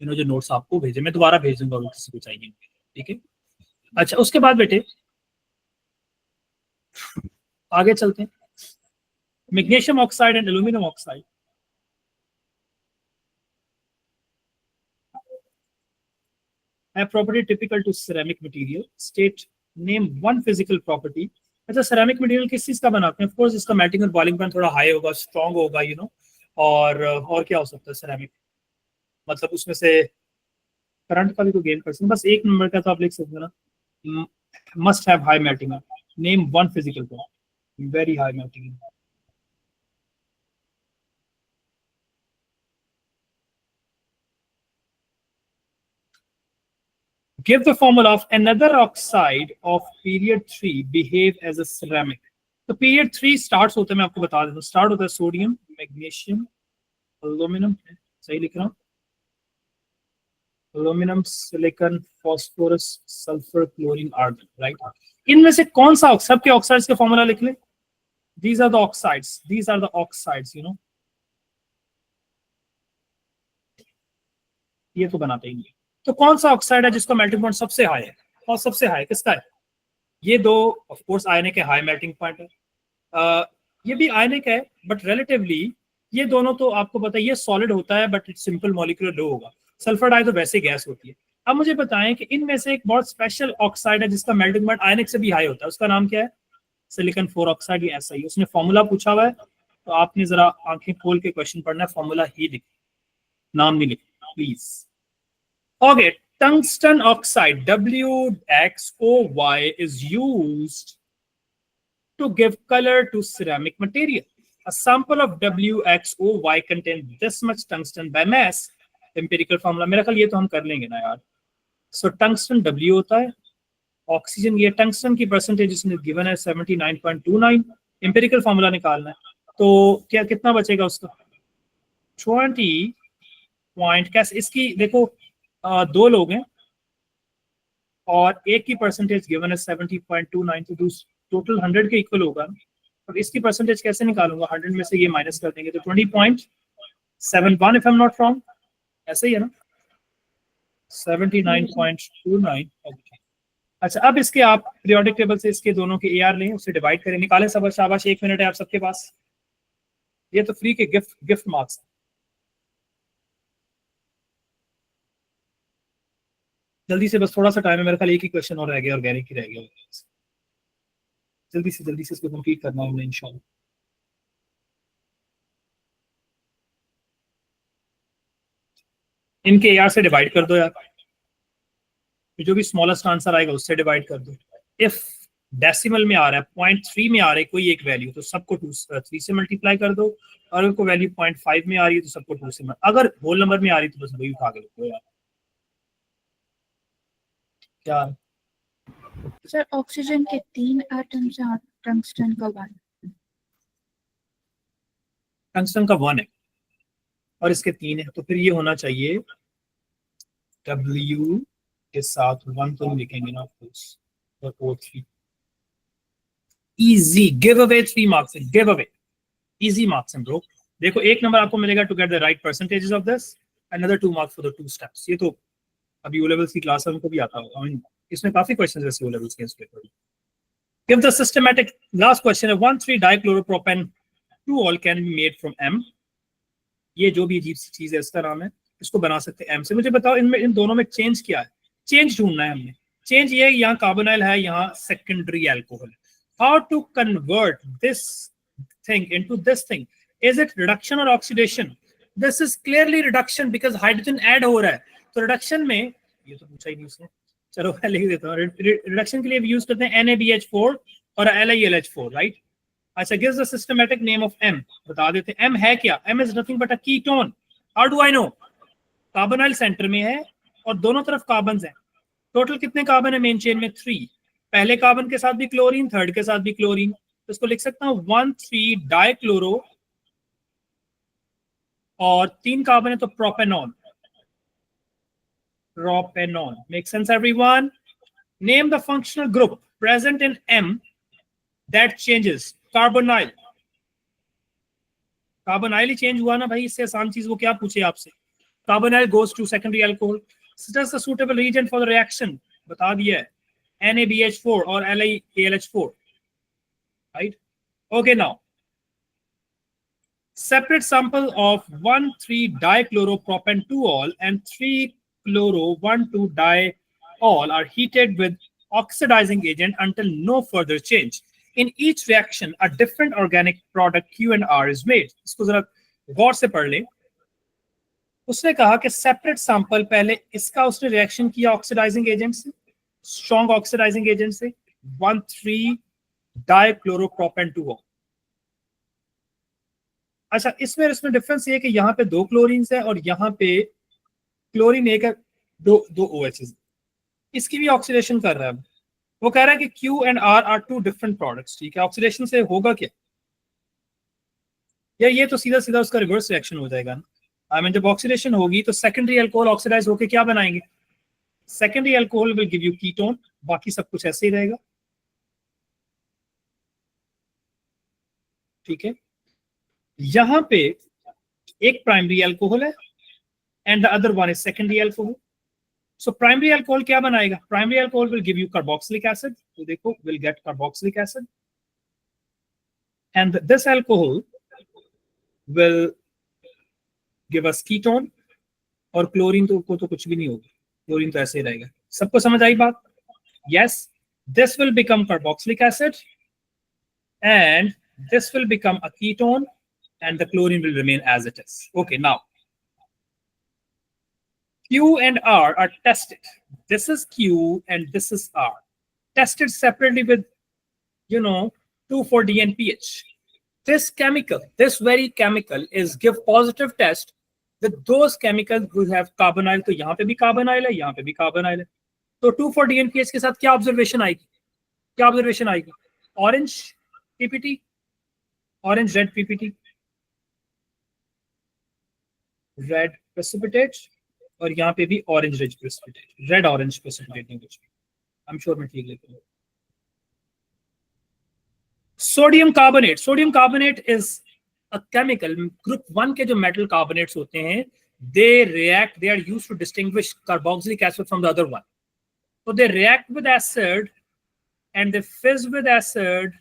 जो नोट्स आपको भेजे, मैं दोबारा भेज दूंगा अगर किसी को चाहिए, ठीक है। अच्छा, उसके बाद बेटे आगे चलते हैं, magnesium oxide and aluminium oxide. है property typical to ceramic material, state name one physical property. अच्छा, सिरेमिक मटेरियल किस चीज का बनाते हैं? ऑफ कोर्स इसका मेल्टिंग और बॉइलिंग पॉइंट थोड़ा हाई होगा, स्ट्रॉन्ग होगा, यू नो। और क्या हो सकता है सिरेमिक, मतलब उसमें से करंट का भी तो गेन कर सकते हैं। बस एक नंबर का तो आप लिख सकते हो ना, must have high melting. Name one physical property, very high melting. Give the formula of another oxide of period 3 behave as a ceramic. तो पीरियड 3 स्टार्ट होता है, मैं आपको बता देता हूँ। स्टार्ट होता है सोडियम, मैग्नीशियम, एल्यूमिनियम, सही लिख रहा हूँ, aluminium, silicon, phosphorus, sulphur, chlorine, argon, right. इनमें से कौन सा सब के ऑक्साइड्स का फॉर्मूला लिख ले। These are the oxides, these are the oxides, you know. ये तो बनाते ही नहीं। तो कौन सा ऑक्साइड है जिसका मेल्टिंग पॉइंट सबसे हाई है? और सबसे हाई किसका है? ये दो ऑफ कोर्स आयनिक है, हाई मेल्टिंग पॉइंट है। ये भी आयनिक है बट रिलेटिवली ये दोनों तो आपको पता है ये सॉलिड होता है बट सिंपल मॉलिक्यूलर लो होगा। सल्फर डाई तो वैसे गैस होती है। अब मुझे बताएं कि इनमें से एक बहुत स्पेशल ऑक्साइड है जिसका मेल्टिंग पॉइंट आयनिक से भी हाई होता है, उसका नाम क्या है? Silicon 4 oxide. ये ऐसा ही उसने फॉर्मूला पूछा हुआ है, तो आपने जरा आंखें खोल के क्वेश्चन पढ़ना है, फॉर्मूला ही लिख, नाम नहीं लिखना please. Okay, tungsten oxide WXOY is used to give color to ceramic material. A sample of WXOY contains this much tungsten by mass. Empirical formula मेरा ख्याल ये तो हम कर लेंगे ना यार। So tungsten W होता है, ऑक्सीजन ये टंगस्टन की परसेंटेज इसमें गिवन है 79.29। एम्पिरिकल फॉर्मूला निकालना है, तो क्या कितना बचेगा उसका? 20 पॉइंट। कैसे इसकी देखो, दो लोग हैं और एक की परसेंटेज गिवन है 70.29, तो टोटल 100 के इक्वल होगा। अब इसकी परसेंटेज कैसे निकालूंगा? 100 में से ये माइनस कर देंगे तो 20.71 if I am not wrong, ऐसे ही है ना? 79.29। अच्छा, अब इसके आप पीरियोडिक टेबल से इसके दोनों के AR लें, उसे डिवाइड करें, निकालें सब। शाबाश, 1 मिनट है आप सबके पास। ये तो फ्री के गिफ्ट मार्क्स। जल्दी से, बस थोड़ा सा टाइम है मेरे ख्याल, एक ही क्वेश्चन और रह गया, ऑर्गेनिक ही रह गया। जल्दी से इसको कंप्लीट करना है इंशाल्लाह। इनके AR से डिवाइड कर दो यार, जो भी स्मॉलेस्ट आंसर आएगा उससे डिवाइड कर दो। इफ डेसिमल में आ रहा है, 0.3 में आ रहा है कोई एक वैल्यू, तो सबको 3 से मल्टीप्लाई कर दो। और अगर कोई वैल्यू 0.5 में आ रही है तो सबको 2 से, अगर होल नंबर में आ रही है तो बस वही उठा के लिखो यार। क्या सर ऑक्सीजन के 3 एटम्स हैं, टंगस्टन का 1। टंगस्टन का 1 है और इसके 3 है, तो फिर ये होना चाहिए W के साथ 1 तो लिखेंगे ना, ऑफकोर्स, और O3। Easy give away 3 marks, give away easy marks bro. देखो, 1 नंबर आपको मिलेगा to get the right percentages of this, another 2 marks for the 2 steps. ये तो अभी O लेवल्स की क्लास है, उनको भी आता होगा। I mean, इसमें काफी क्वेश्चंस है O लेवल्स के इस पेपर में। Give the systematic, last question है, 1,3-डाइक्लोरोप्रोपेन 2-ऑल can be made from M। ये जो भी अजीब सी चीज है इसका नाम है, इसको बना सकते हैं M से। मुझे बताओ इनमें, इन दोनों में चेंज क्या है? चेंज ढूंढना है हमने। चेंज ये है, यहाँ कार्बोनाइल है, यहाँ secondary alcohol. How to convert this thing into this thing? Is it reduction or oxidation? This is clearly reduction because hydrogen add हो रहा है। तो रिडक्शन में, ये तो पूछा ही नहीं उसने, चलो मैं लिख देता हूँ। रिडक्शन के लिए यूज करते हैं NaBH4 और LiLH4, राइट। अच्छा, gives the systematic name of M, बता देते हैं M है क्या? M is nothing but a ketone. How do I know? Carbonyl centre में है और दोनों तरफ कार्बन हैं। टोटल कितने कार्बन है मेन चेन में? 3। पहले कार्बन के साथ भी क्लोरीन, थर्ड के साथ भी क्लोरीन, तो इसको लिख सकता हूँ 1,3-डाइक्लोरो, और 3 कार्बन है तो propanone. Propanone make sense everyone? Name the functional group present in M that changes. Carbonyl, carbonyl he change हुआ ना भाई, इससे आसान चीज वो क्या पूछे आपसे? Carbonyl goes to secondary alcohol. Suggest the suitable reason for the reaction, बता दिया है, NaBH4 और LiAlH4, right? Okay, now separate sample of 1,3-dichloropropane 2-ol and 3-chloro 1,2-di all are heated with oxidizing agent until no further change. In each reaction, a different organic product Q and R is made. इसको जरा गौर से पढ़ ले. उसने कहा कि separate sample पहले इसका उसने रिएक्शन किया ऑक्सीडाइजिंग एजेंट से, स्ट्रॉन्ग ऑक्सीडाइजिंग एजेंट से, 1,3-डाइक्लोरोप्रोपेन-2O. अच्छा, इसमें डिफरेंस ये है कि यहाँ पे 2 क्लोरीन्स है और यहाँ पे क्लोरीन एक है, दो OHs. इसकी भी ऑक्सीडेशन कर रहा है. वो कह रहा है कि Q and R are 2 different products. ठीक है, ऑक्सीडेशन से होगा क्या? या ये तो सीधा सीधा उसका रिवर्स रिएक्शन हो जाएगा ना. आई मीन जब ऑक्सीडेशन होगी तो सेकेंडरी अल्कोहल ऑक्सीडाइज होकर क्या बनाएंगे? Secondary alcohol will give you ketone, बाकी सब कुछ ऐसे ही रहेगा. ठीक है, यहां पे एक प्राइमरी अल्कोहल है and the other one is secondary alcohol. So primary alcohol क्या बनाएगा? Primary alcohol will give you carboxylic acid. तो देखो, will get carboxylic acid and this alcohol will give us ketone. और क्लोरीन तो कुछ भी नहीं होगा, क्लोरीन तो ऐसे ही रहेगा. सबको समझ आई बात? Yes, this will become carboxylic acid and this will become a ketone and the chlorine will remain as it is. Okay, now Q and R are tested. This is Q and this is R. Tested separately with, 2,4-D and pH. This very chemical is give positive test with those chemicals who have carbonyl. तो यहाँ पे भी carbonyl है, यहाँ पे भी carbonyl है. तो 2,4-D and pH के साथ क्या ऑब्जर्वेशन आएगी? Orange PPT, orange red PPT, red precipitate, और यहाँ पे भी orange red precipitate, red orange precipitate नहीं कुछ. I'm sure मैं ठीक लिख रहा हूँ. Sodium carbonate is a chemical. Group 1 के जो metal carbonates होते हैं, they are used to distinguish carboxylic acid from the other one. So they react with acid and they fizz with acid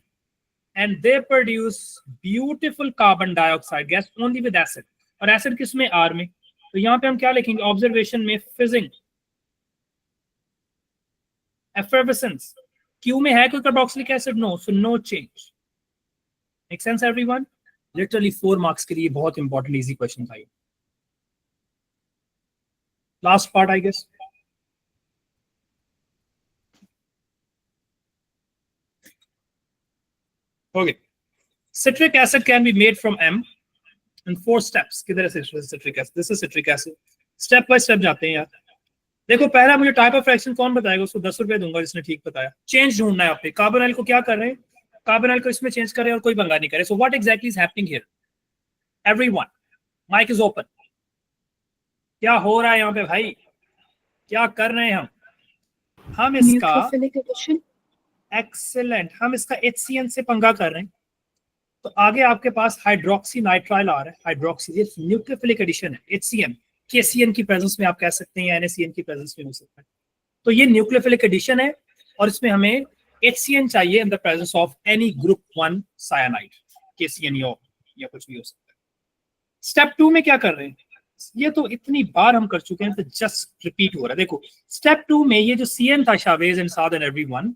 and they produce beautiful carbon dioxide gas only with acid. और acid किसमें? R में. तो यहाँ पे हम क्या लिखेंगे? Observation में fizzing, effervescence. Q में है कोई carboxylic acid? No, so no change. Make sense everyone? Literally 4 marks के लिए बहुत important easy question था ये. Last part I guess. Okay. Citric acid can be made from M in 4 steps. किधर है citric acid? This is citric acid. Step by step जाते हैं यार. देखो, पहला मुझे टाइप ऑफ रिएक्शन कौन बताएगा? उसको 10 रुपए दूंगा जिसने ठीक बताया. चेंज ढूंढना है आपने. कार्बोनाइल को क्या कर रहे हैं? कार्बोनाइल को इसमें चेंज कर रहे हैं और कोई पंगा नहीं करे. So what exactly is happening here? Everyone, mic is open. क्या हो रहा है यहाँ पे भाई? क्या कर रहे हैं हम इसका एक्सेलेंट, हम इसका HCN से पंगा कर रहे हैं. तो आगे आपके पास हाइड्रोक्सी नाइट्राइल आ रहा है. हाइड्रोक्सी, ये न्यूक्लियोफिलिक एडिशन है. HCN, KCN की प्रेजेंस में आप कह सकते हैं या NaCN की प्रेजेंस में हो सकता है. तो ये न्यूक्लियोफिलिक एडिशन है और इसमें हमें HCN चाहिए in the presence of any group 1 cyanide, KCN या कुछ भी हो सकता है. स्टेप 2 में क्या कर रहे हैं? ये तो इतनी बार हम कर चुके हैं तो जस्ट रिपीट हो रहा है. देखो, स्टेप 2 में ये जो CN था, Shavez and Saad and everyone,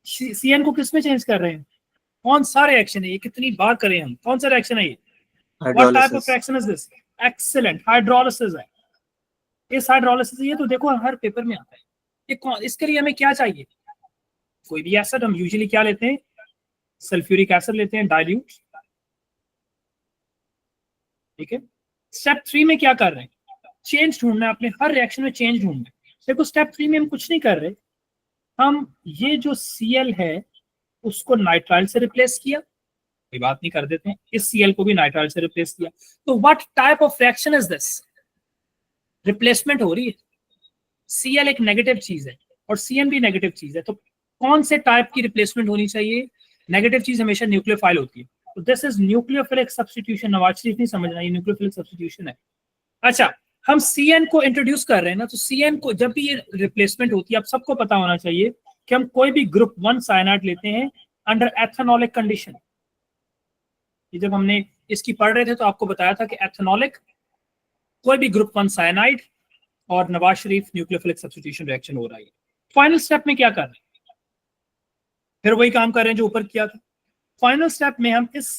CN को किस में चेंज कर रहे हैं? कौन सा रिएक्शन है ये? कितनी बार करें हम? कौन सा रिएक्शन है ये? What type of reaction is this? Excellent, hydrolysis है. इस हाइड्रोलिसिस, ये तो देखो हर पेपर में आता है. ये इसके लिए हमें क्या चाहिए? कोई भी एसिड. हम यूजुअली क्या लेते हैं? सल्फ्यूरिक एसिड लेते हैं, डाइल्यूट. ठीक है. स्टेप 3 में क्या कर रहे हैं? चेंज ढूंढना है अपने हर रिएक्शन में, चेंज ढूंढना है. देखो, स्टेप 3 में हम कुछ नहीं कर रहे. हम ये जो Cl है उसको नाइट्राइल से रिप्लेस किया, कोई बात नहीं, कर देते हैं. इस Cl को भी नाइट्राइल से रिप्लेस किया. तो what type of reaction is this? Replacement हो रही है. Cl एक नेगेटिव चीज है और CN भी नेगेटिव चीज है. तो कौन से टाइप की रिप्लेसमेंट होनी चाहिए? नेगेटिव चीज हमेशा न्यूक्लियोफाइल होती है. तो this is nucleophilic substitution. Nawaz Sharif नहीं समझना, ये न्यूक्लियोफिलिक सब्स्टिट्यूशन है. अच्छा, हम CN को इंट्रोड्यूस कर रहे हैं ना, तो CN को जब भी ये रिप्लेसमेंट होती है, आप सबको पता होना चाहिए कि हम कोई भी ग्रुप 1 साइनाइड लेते हैं अंडर एथेनोलिक कंडीशन. ये जब हमने इसकी पढ़ रहे थे तो आपको बताया था कि एथेनोलिक कोई भी ग्रुप 1 साइनाइड और Nawaz Sharif nucleophilic substitution reaction हो रहा है. फाइनल स्टेप में क्या कर रहे हैं, फिर वही काम कर रहे हैं जो ऊपर किया था। फाइनल स्टेप में हम इस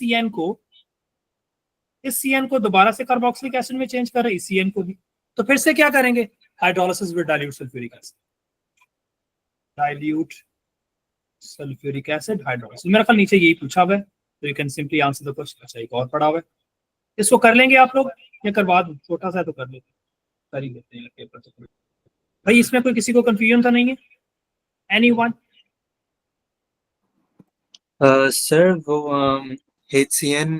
CN को दोबारा से कार्बोक्सिलिक एसिड में चेंज कर रहे हैं, इस CN को भी। तो फिर से क्या करेंगे, hydrolysis with dilute sulphuric acid, dilute sulphuric acid hydrolysis. मेरा ख्याल नीचे यही पूछा हुआ है, तो you can simply answer the question. अच्छा एक और पड़ा हुआ है, इसको कर लेंगे आप लोग या करवा दूं, छोटा सा है तो कर लेते कर ही लेते हैं पेपर से। भाई इसमें कोई किसी को कंफ्यूजन तो नहीं है, एनीवन? Sir, वो HCN,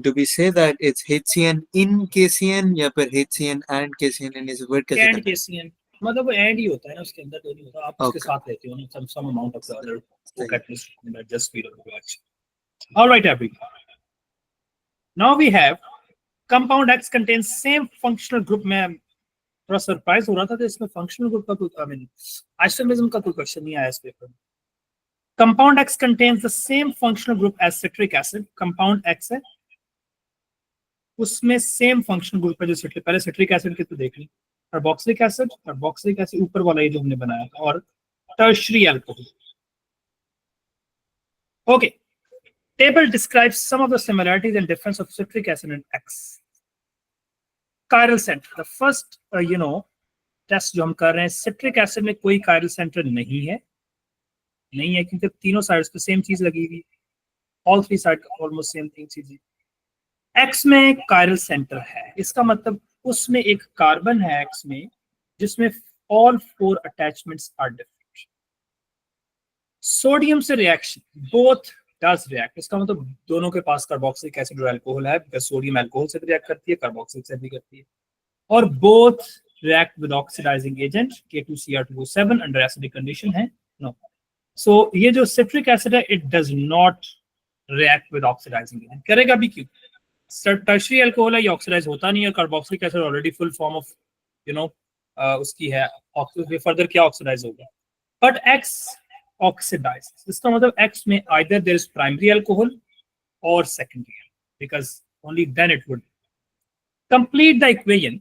do we say that it's HCN in KCN या फिर HCN and KCN in is word कैसे एंड करना है? KCN मतलब वो एंड ही होता है ना, उसके अंदर तो नहीं होता, आप उसके Okay. साथ लेते हो ना some amount of the other सही। catalyst that just be the watch. All right everyone, now we have compound X contains same functional group. में थोड़ा सरप्राइज हो रहा था कि इसमें फंक्शनल ग्रुप का कोई, आई मीन आइसोमेरिज्म का कोई क्वेश्चन नहीं आया इस पेपर में। Compound X contains the same functional group as citric acid. Compound X है, उसमें सेम फंक्शनल ग्रुप है जो सिट्रिक, पहले सिट्रिक एसिड के तो देख ली, कार्बोक्सिलिक एसिड ऊपर वाला ये जो हमने बनाया था, और tertiary alcohol. Okay, table describes some of the similarities and difference of citric acid and X. Chiral centre, the first test जो हम कर रहे हैं, सिट्रिक एसिड में कोई कायरल सेंटर नहीं है क्योंकि तीनों साइड्स पे सेम चीज लगी हुई, all three side almost same thing चीज। X में कायरल सेंटर है, इसका मतलब उसमें एक कार्बन है X में जिसमें all 4 attachments are different. Sodium से रिएक्शन बोथ डज रिएक्ट, इसका मतलब दोनों के पास कार्बोक्सिलिक एसिड और अल्कोहल है, बिकॉज़ सोडियम अल्कोहल से रिएक्ट करती है, कार्बोक्सिलिक से भी करती है, और both react with oxidising agent K2Cr2O7 under acidic condition है। नो, सो ये जो सिट्रिक एसिड है it does not react with oxidising agent, करेगा भी क्यों? टर्शियरी अल्कोहल है, ये ऑक्सीडाइज होता नहीं है, carboxylic acid already full form of उसकी है, फर्दर क्या ऑक्सीडाइज होगा, बट X oxidizes, इसका मतलब X में either there is primary alcohol or secondary, because only then it would complete the equation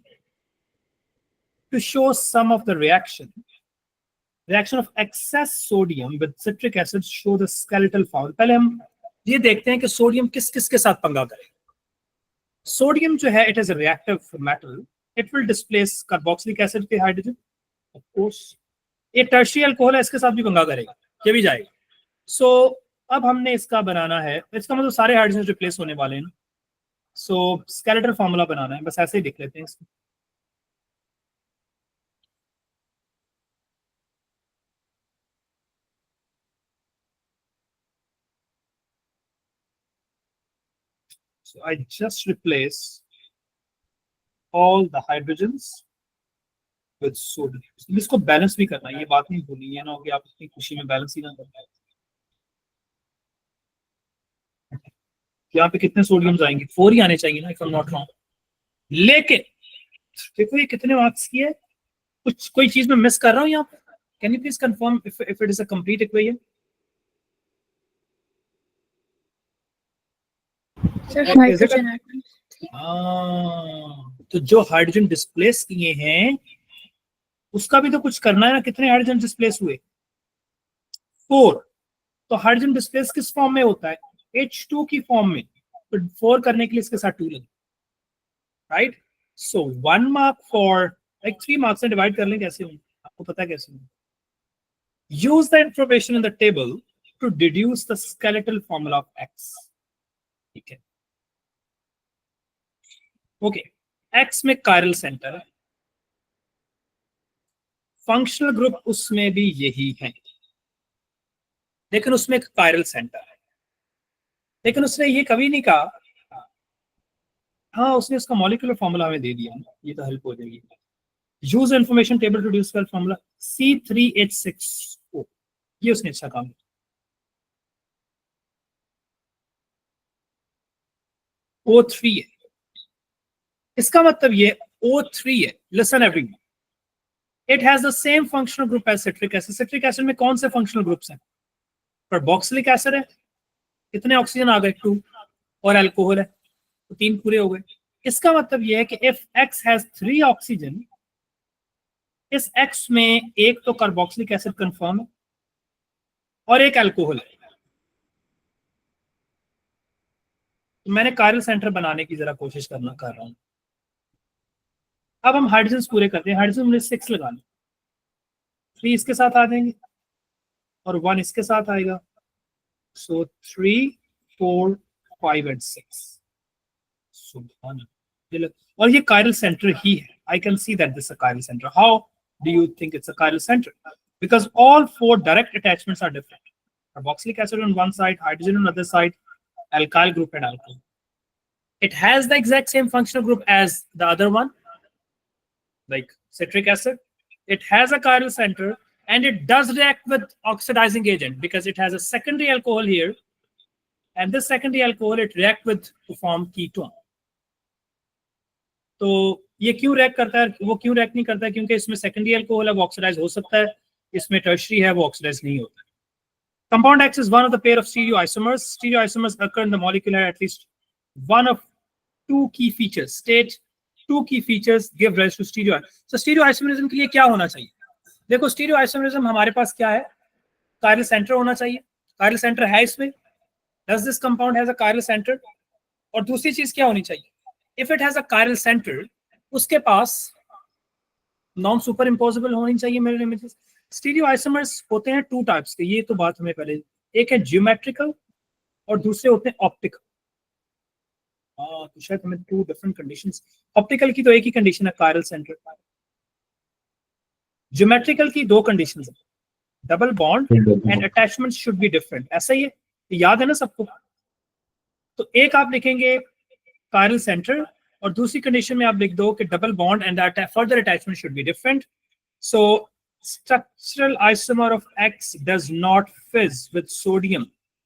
to show some of the reaction of excess sodium with citric acid show the skeletal form. पहले हम ये देखते हैं कि sodium किस किस के साथ पंगा करेगा। सोडियम जो है, it is a reactive metal, it will displace carboxylic acid के हाइड्रोजन, of course ये टर्शियरी अल्कोहल है, इसके साथ भी पंगा करेगा, ये भी जाएगा। सो अब हमने इसका बनाना है, इसका मतलब सारे हाइड्रोजन रिप्लेस होने वाले हैं ना, सो स्केलेटल फार्मूला बनाना है, बस ऐसे ही लिख लेते हैं इसको। So I just replace all the hydrogens with sodium. इसको बैलेंस भी करना है, ये बात नहीं भूलनी है ना कि आप अपनी खुशी में बैलेंस ही ना कर पाए। यहाँ पे कितने सोडियम आएंगे, 4 ही आने चाहिए ना, if I am not wrong. लेकिन देखो ये कितने मार्क्स की है, कुछ कोई चीज में मिस कर रहा हूँ यहाँ पे, can you please confirm if it is a complete equation? Sir, nitrogen atoms. तो जो हाइड्रोजन डिस्प्लेस किए हैं उसका भी तो कुछ करना है ना, कितने हाइड्रोजन डिस्प्लेस हुए? 4। तो हाइड्रोजन डिस्प्लेस किस फॉर्म में होता है? H2 की फॉर्म में, तो 4 करने के लिए इसके साथ 2 लगे, right? So 1 mark for, like 3 marks से डिवाइड कर लें, कैसे होंगे आपको पता है कैसे होंगे? Use the information in the table to deduce the skeletal formula of X, ठीक है? ओके, X में कायरल सेंटर है, फंक्शनल ग्रुप उसमें भी यही है, लेकिन उसमें एक कायरल सेंटर है, लेकिन उसने ये कभी नहीं कहा, हाँ उसने उसका मॉलिक्यूलर फॉर्मूला हमें दे दिया, ये तो हेल्प हो जाएगी। Use information table to deduce formula C3H6O, ये उसने अच्छा काम किया। O3 है, इसका मतलब ये O3 है, listen everyone, it has the same functional group as citric acid. Citric acid में कौन से फंक्शनल ग्रुप्स हैं? कार्बोक्सिलिक एसिड है, कितने ऑक्सीजन आ गए? 2, और अल्कोहल है, तो 3 पूरे हो गए। इसका मतलब यह है कि इफ X हैज 3 ऑक्सीजन इस X में एक तो कार्बोक्सिलिक एसिड कंफर्म है और एक अल्कोहल है। तो मैंने कायरल सेंटर बनाने की जरा कोशिश कर रहा हूं। अब हम हाइड्रोजन पूरे करते हैं। हाइड्रोजन में 6 लगा लो, 3 इसके साथ आ जाएंगे और 1 इसके साथ आएगा। सो 3, 4, 5 एंड 6। सुभान अल्लाह। और ये कायरल सेंटर ही है। I can see that this a chiral centre. How do you think it's a chiral centre? Because all 4 direct attachments are different. Carboxylic acid on one side, hydrogen on the other side, alkyl group and alcohol. It has the exact same functional group as the other one, like citric acid. It has a chiral center and it does react with oxidizing agent because it has a secondary alcohol here, and this secondary alcohol it react with to form ketone. तो ये क्यों react करता है? वो क्यों react नहीं करता है? क्योंकि इसमें सेकेंडरी अल्कोहल है, वो ऑक्सीडाइज हो सकता है, इसमें टर्शरी है, वो ऑक्सीडाइज नहीं होता है। Compound X is one of the pair of stereoisomers. Stereoisomers occur in the molecule at least one of 2 key features. State 2 key features give rise to stereo. So stereoisomerism के लिए क्या होना चाहिए? देखो stereoisomerism हमारे पास क्या है? Chiral center होना चाहिए। Chiral center है इसमें। Does this compound has a chiral center? और दूसरी चीज क्या होनी चाहिए? If it has a chiral center, उसके पास नॉन सुपर इम्पोजिबल होनी चाहिए मेरे इमेजेस। स्टीरियोआइसोमर्स होते हैं 2 टाइप्स के, ये तो बात हमें पहले, एक है ज्योमेट्रिकल और दूसरे होते हैं ऑप्टिकल। तो शायद हमें 2 डिफरेंट कंडीशंस। ऑप्टिकल की तो एक ही कंडीशन है, कायरल सेंटर। ज्योमेट्रिकल की 2 कंडीशंस है, double bond and attachment should be different. ऐसा ही है, याद है ना सबको? तो एक आप लिखेंगे कायरल सेंटर और दूसरी कंडीशन में आप लिख दो कि double bond and further attachment should be different. So structural isomer of X does not fizz with sodium.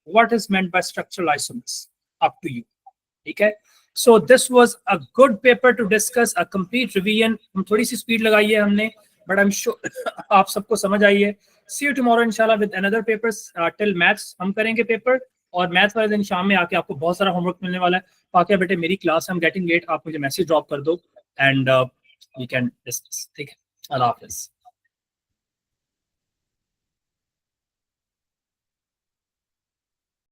What is meant by structural isomers? Up to you. Okay. So this was a good paper to discuss, a complete revision. हम थोड़ी सी speed लगाई है हमने, but I'm sure आप सबको समझ आई है। See you tomorrow inshallah with another papers. Till maths हम करेंगे पेपर, और मैथ वाले दिन शाम में आके आपको बहुत सारा होमवर्क मिलने वाला है। बाकी बेटे मेरी क्लास हम गेटिंग लेट, आप मुझे मैसेज ड्रॉप कर दो एंड वी कैन डिस्कस। ठीक है, अल्लाह हाफिज़।